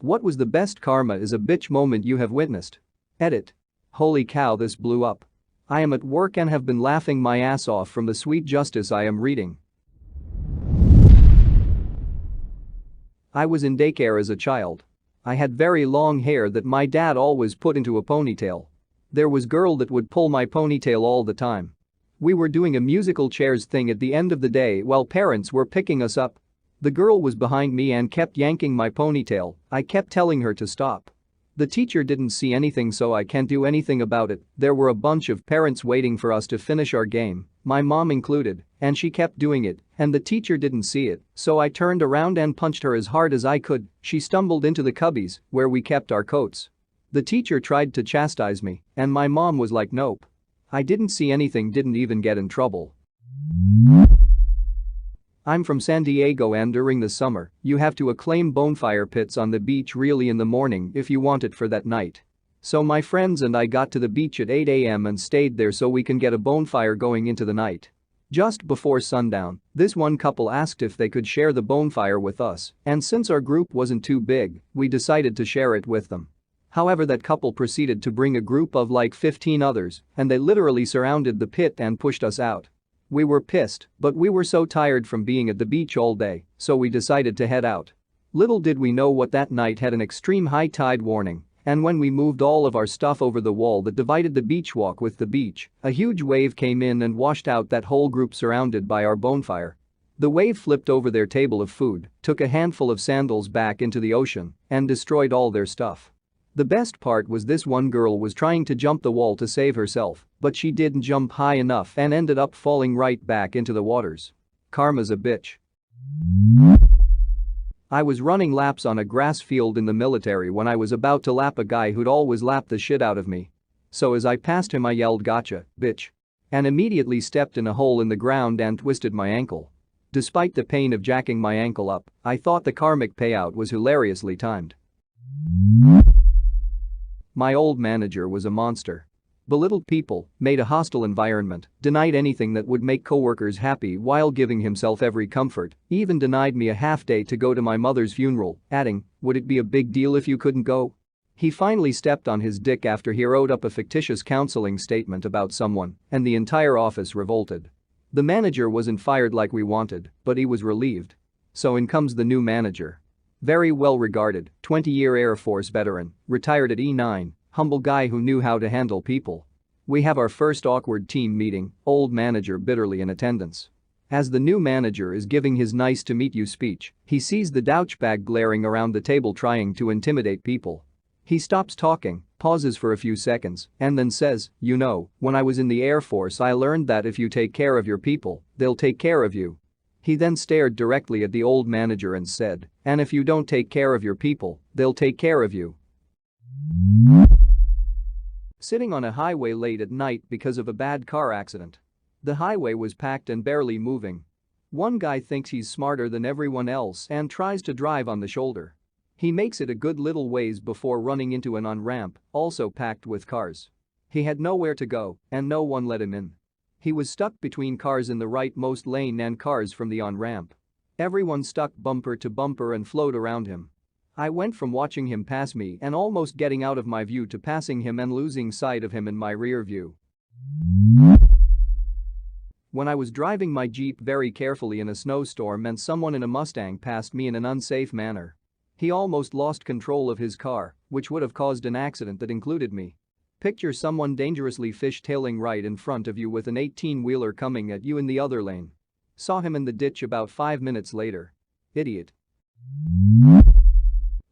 What was the best karma is a bitch moment you have witnessed? Edit. Holy cow, this blew up. I am at work and have been laughing my ass off from the sweet justice I am reading. I was in daycare as a child. I had very long hair that my dad always put into a ponytail. There was girl that would pull my ponytail all the time. We were doing a musical chairs thing at the end of the day while parents were picking us up. The girl was behind me and kept yanking my ponytail. I kept telling her to stop. The teacher didn't see anything, so I can't do anything about it. There were a bunch of parents waiting for us to finish our game, my mom included, and she kept doing it, and the teacher didn't see it, so I turned around and punched her as hard as I could. She stumbled into the cubbies where we kept our coats. The teacher tried to chastise me, and my mom was like, nope. I didn't see anything, didn't even get in trouble. I'm from San Diego and during the summer, you have to acclaim bonfire pits on the beach really in the morning if you want it for that night. So my friends and I got to the beach at 8 a.m. and stayed there so we can get a bonfire going into the night. Just before sundown, this one couple asked if they could share the bonfire with us, and since our group wasn't too big, we decided to share it with them. However, that couple proceeded to bring a group of like 15 others, and they literally surrounded the pit and pushed us out. We were pissed, but we were so tired from being at the beach all day, so we decided to head out. Little did we know what that night had an extreme high tide warning, and when we moved all of our stuff over the wall that divided the beach walk with the beach, a huge wave came in and washed out that whole group surrounded by our bonfire. The wave flipped over their table of food, took a handful of sandals back into the ocean, and destroyed all their stuff. The best part was this one girl was trying to jump the wall to save herself, but she didn't jump high enough and ended up falling right back into the waters. Karma's a bitch. I was running laps on a grass field in the military when I was about to lap a guy who'd always lap the shit out of me. So as I passed him I yelled, "Gotcha, bitch," and immediately stepped in a hole in the ground and twisted my ankle. Despite the pain of jacking my ankle up, I thought the karmic payout was hilariously timed. My old manager was a monster. Belittled people, made a hostile environment, denied anything that would make coworkers happy while giving himself every comfort, even denied me a half day to go to my mother's funeral, adding, "Would it be a big deal if you couldn't go?" He finally stepped on his dick after he wrote up a fictitious counseling statement about someone, and the entire office revolted. The manager wasn't fired like we wanted, but he was relieved. So in comes the new manager. Very well regarded, 20-year Air Force veteran, retired at E9, humble guy who knew how to handle people. We have our first awkward team meeting, old manager bitterly in attendance. As the new manager is giving his nice to meet you speech, he sees the douchebag glaring around the table trying to intimidate people. He stops talking, pauses for a few seconds, and then says, "You know, when I was in the Air Force I learned that if you take care of your people, they'll take care of you." He then stared directly at the old manager and said, "And if you don't take care of your people, they'll take care of you." Sitting on a highway late at night because of a bad car accident. The highway was packed and barely moving. One guy thinks he's smarter than everyone else and tries to drive on the shoulder. He makes it a good little ways before running into an on-ramp, also packed with cars. He had nowhere to go, and no one let him in. He was stuck between cars in the rightmost lane and cars from the on-ramp. Everyone stuck bumper to bumper and flowed around him. I went from watching him pass me and almost getting out of my view to passing him and losing sight of him in my rear view. When I was driving my Jeep very carefully in a snowstorm and someone in a Mustang passed me in an unsafe manner. He almost lost control of his car, which would have caused an accident that included me. Picture someone dangerously fishtailing right in front of you with an 18-wheeler coming at you in the other lane. Saw him in the ditch about 5 minutes later. Idiot.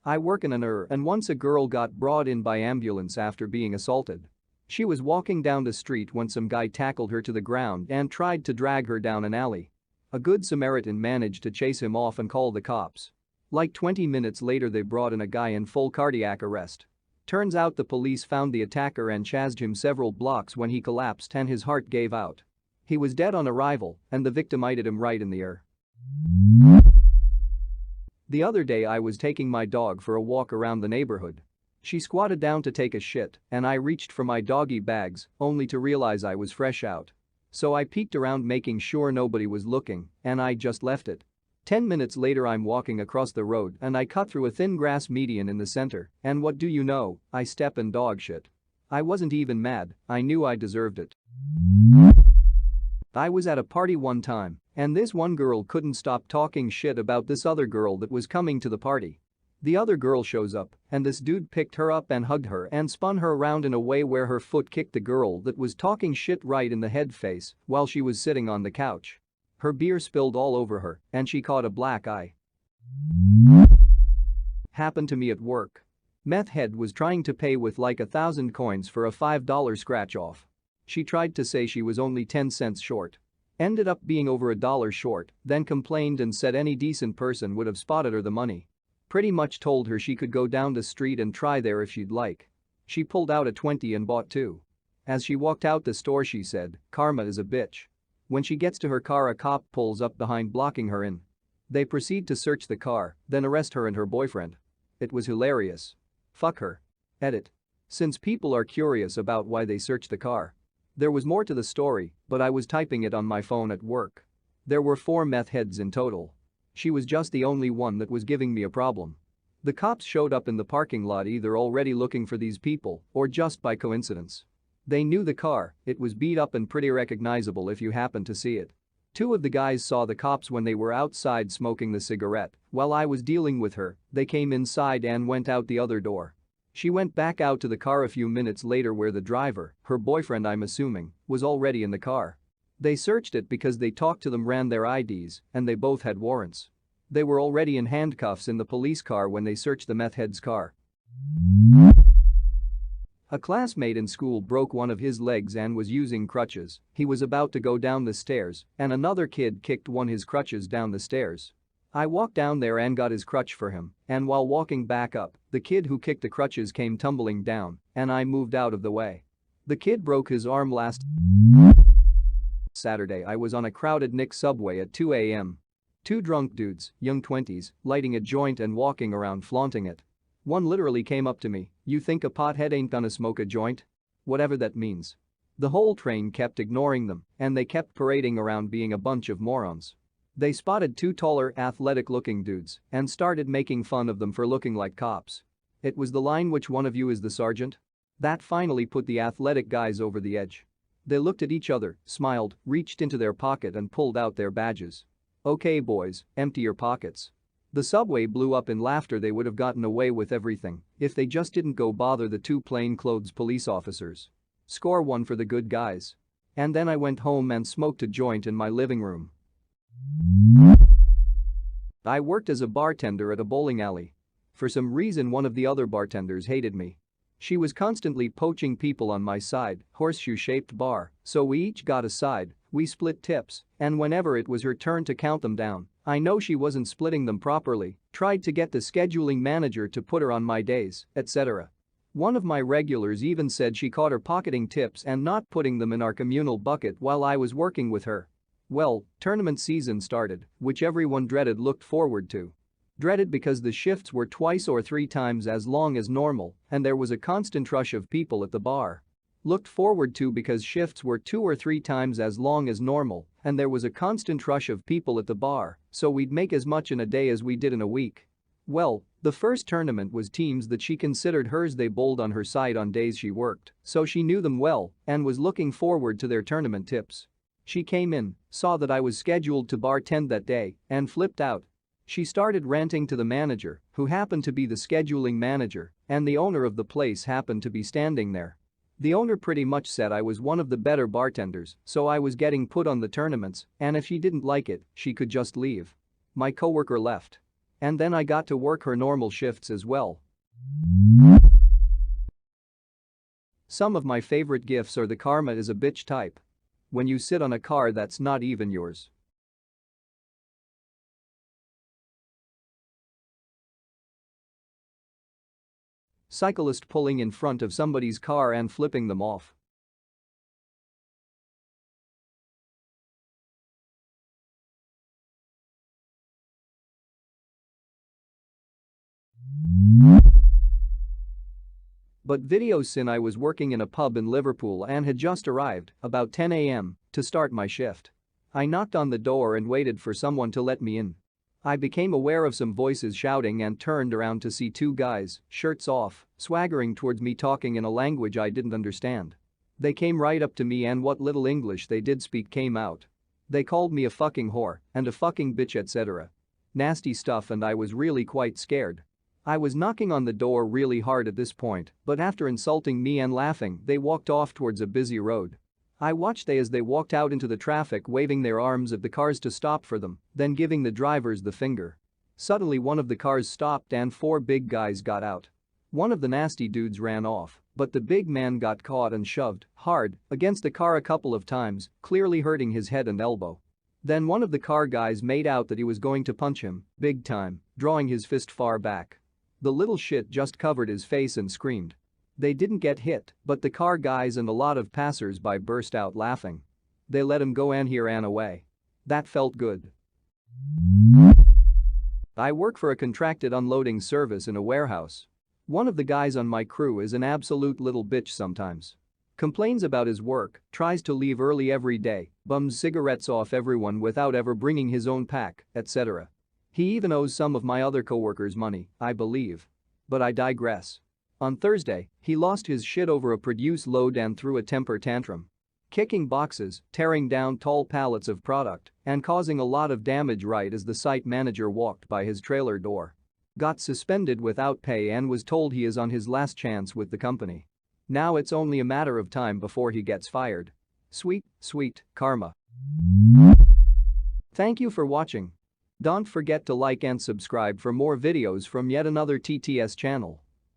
I work in an ER and once a girl got brought in by ambulance after being assaulted. She was walking down the street when some guy tackled her to the ground and tried to drag her down an alley. A good Samaritan managed to chase him off and call the cops. Like 20 minutes later they brought in a guy in full cardiac arrest. Turns out the police found the attacker and chased him several blocks when he collapsed and his heart gave out. He was dead on arrival and the victim hit him right in the ear. The other day I was taking my dog for a walk around the neighborhood. She squatted down to take a shit and I reached for my doggy bags only to realize I was fresh out. So I peeked around making sure nobody was looking and I just left it. 10 minutes later I'm walking across the road and I cut through a thin grass median in the center, and what do you know, I step in dog shit. I wasn't even mad, I knew I deserved it. I was at a party one time, and this one girl couldn't stop talking shit about this other girl that was coming to the party. The other girl shows up, and this dude picked her up and hugged her and spun her around in a way where her foot kicked the girl that was talking shit right in the head face while she was sitting on the couch. Her beer spilled all over her, and she caught a black eye. Happened to me at work. Meth head was trying to pay with like 1,000 coins for a $5 scratch off. She tried to say she was only 10 cents short. Ended up being over $1 short, then complained and said any decent person would have spotted her the money. Pretty much told her she could go down the street and try there if she'd like. She pulled out a 20 and bought 2. As she walked out the store she said, "Karma is a bitch." When she gets to her car a cop pulls up behind blocking her in. They proceed to search the car, then arrest her and her boyfriend. It was hilarious. Fuck her. Edit. Since people are curious about why they searched the car. There was more to the story, but I was typing it on my phone at work. There were 4 meth heads in total. She was just the only one that was giving me a problem. The cops showed up in the parking lot either already looking for these people or just by coincidence. They knew the car, it was beat up and pretty recognizable if you happened to see it. 2 of the guys saw the cops when they were outside smoking the cigarette. While I was dealing with her, they came inside and went out the other door. She went back out to the car a few minutes later where the driver, her boyfriend I'm assuming, was already in the car. They searched it because they talked to them, ran their IDs, and they both had warrants. They were already in handcuffs in the police car when they searched the meth head's car. A classmate in school broke one of his legs and was using crutches. He was about to go down the stairs, and another kid kicked one of his crutches down the stairs. I walked down there and got his crutch for him, and while walking back up, the kid who kicked the crutches came tumbling down, and I moved out of the way. The kid broke his arm last Saturday. I was on a crowded Nick subway at 2 a.m. 2 drunk dudes, young 20s, lighting a joint and walking around flaunting it. One literally came up to me, "You think a pothead ain't gonna smoke a joint?" Whatever that means. The whole train kept ignoring them, and they kept parading around being a bunch of morons. They spotted 2 taller, athletic-looking dudes and started making fun of them for looking like cops. It was the line, "Which one of you is the sergeant?" That finally put the athletic guys over the edge. They looked at each other, smiled, reached into their pocket and pulled out their badges. "Okay boys, empty your pockets." The subway blew up in laughter. They would have gotten away with everything if they just didn't go bother the 2 plainclothes police officers. Score 1 for the good guys. And then I went home and smoked a joint in my living room. I worked as a bartender at a bowling alley. For some reason one of the other bartenders hated me. She was constantly poaching people on my side, horseshoe-shaped bar, so we each got a side, we split tips, and whenever it was her turn to count them down, I know she wasn't splitting them properly, tried to get the scheduling manager to put her on my days, etc. One of my regulars even said she caught her pocketing tips and not putting them in our communal bucket while I was working with her. Well, tournament season started, which everyone dreaded, looked forward to. Dreaded because the shifts were twice or 3 times as long as normal, and there was a constant rush of people at the bar. Looked forward to because shifts were 2 or 3 times as long as normal, and there was a constant rush of people at the bar, so we'd make as much in a day as we did in a week. Well, the first tournament was teams that she considered hers. They bowled on her side on days she worked, so she knew them well and was looking forward to their tournament tips. She came in, saw that I was scheduled to bartend that day, and flipped out. She started ranting to the manager, who happened to be the scheduling manager, and the owner of the place happened to be standing there. The owner pretty much said I was one of the better bartenders, so I was getting put on the tournaments, and if she didn't like it, she could just leave. My coworker left. And then I got to work her normal shifts as well. Some of my favorite gifs are the "karma is a bitch" type. When you sit on a car that's not even yours. Cyclist pulling in front of somebody's car and flipping them off. But video sin. I was working in a pub in Liverpool and had just arrived, about 10 a.m., to start my shift. I knocked on the door and waited for someone to let me in. I became aware of some voices shouting and turned around to see two guys, shirts off, swaggering towards me talking in a language I didn't understand. They came right up to me and what little English they did speak came out. They called me a fucking whore and a fucking bitch etc. Nasty stuff and I was really quite scared. I was knocking on the door really hard at this point, but after insulting me and laughing, they walked off towards a busy road. I watched as they walked out into the traffic waving their arms at the cars to stop for them, then giving the drivers the finger. Suddenly one of the cars stopped and four big guys got out. One of the nasty dudes ran off, but the big man got caught and shoved hard against the car a couple of times, clearly hurting his head and elbow. Then one of the car guys made out that he was going to punch him, big time, drawing his fist far back. The little shit just covered his face and screamed. They didn't get hit, but the car guys and a lot of passers-by burst out laughing. They let him go and he ran away. That felt good. I work for a contracted unloading service in a warehouse. One of the guys on my crew is an absolute little bitch sometimes. Complains about his work, tries to leave early every day, bums cigarettes off everyone without ever bringing his own pack, etc. He even owes some of my other coworkers money, I believe. But I digress. On Thursday, he lost his shit over a produce load and threw a temper tantrum. Kicking boxes, tearing down tall pallets of product, and causing a lot of damage right as the site manager walked by his trailer door. Got suspended without pay and was told he is on his last chance with the company. Now it's only a matter of time before he gets fired. Sweet, sweet karma. Thank you for watching. Don't forget to like and subscribe for more videos from yet another TTS channel.